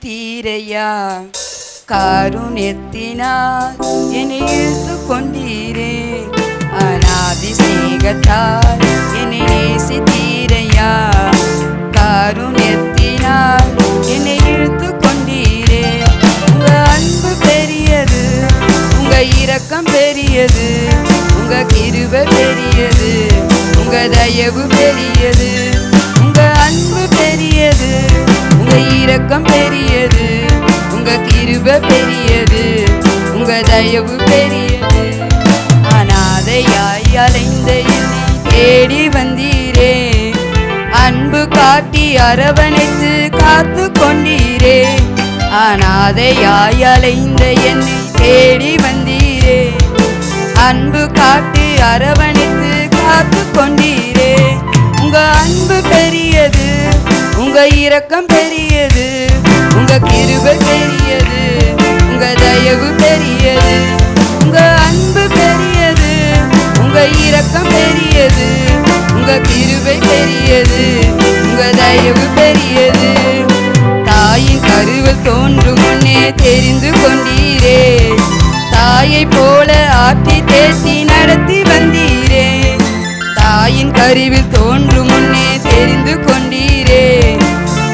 தீரையா காருண்யத்தினால் என்னை இழுத்து கொண்டீரே. அநாதி சிநேகத்தால் என்னை நேசித்தீரையா. காருண்யத்தினால் என்னை இழுத்து கொண்டீரே. உங்க அன்பு பெரியது, உங்க இரக்கம் பெரியது, உங்க கிருபை பெரியது, உங்க தயவு பெரியது. உங்க அன்பு பெரியது, உங்க இரக்கம் பெரியது, உங்க கிருபை பெரியது, உங்க தயவு பெரியது. அநாதையாய் அலைந்த என்னை தேடி வந்தீரே. அன்பு காட்டி அரவணைத்து காத்து கொண்டீரே. அநாதையாய் அலைந்த என்னை தேடி வந்தீரே. அன்பு காட்டி அரவணைத்து காத்து கொண்டீரே. உங்க அன்பு பெரியது, உங்க இரக்கம் பெரியது, உங்க கிருபை பெரியது, உங்க தயவு பெரியது. உங்க அன்பு பெரியது, உங்க இரக்கம் பெரியது, உங்க கிருபை பெரியது, உங்க தயவு பெரியது. தாயின் கருவில் தோன்றும் முன்னே தெரிந்து கொண்டீரே. தாயை போல ஆட்டி தேற்றி நடத்தி வந்தீரே. தாயின் கருவில் தோன்றும் முன்னே தெரிந்து கொண்டீரே.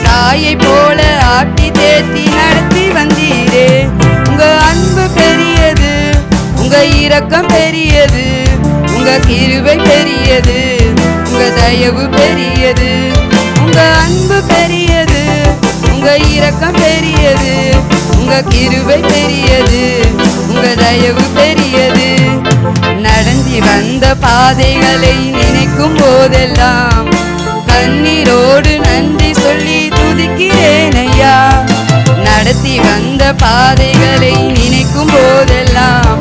தாயை போல ஆட்டி தேற்றி நடத்தி வந்தீரே. உங்க அன்பு பெரியது, உங்க இரக்கம் பெரியது, உங்க கிருபை பெரியது, உங்க தயவு பெரியது. உங்க அன்பு பெரியது, உங்க இரக்கம் பெரியது, உங்க கிருபை பெரியது, உங்க தயவு பெரியது. நடந்து வந்த பாதைகளை நினைக்கும் போதெல்லாம் கண்ணீரோடு நன்றி சொல்லி துதிக்கிறேன் ஐயா. நடத்தி வந்த பாதைகளை நினைக்கும் போதெல்லாம்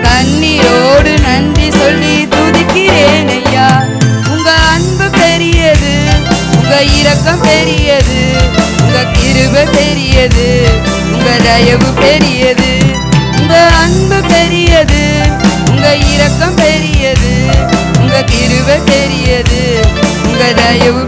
கண்ணீரோடு நன்றி சொல்லி துதிக்கிறேன் ஐயா. உங்க அன்பு பெரியது, உங்க இரக்கம் பெரியது, உங்க கிருபை பெரியது, உங்க தயவு பெரியது. உங்க அன்பு பெரியது, உங்க இரக்கம் பெரியது, உங்க கிருபை பெரியது, உங்க தயவு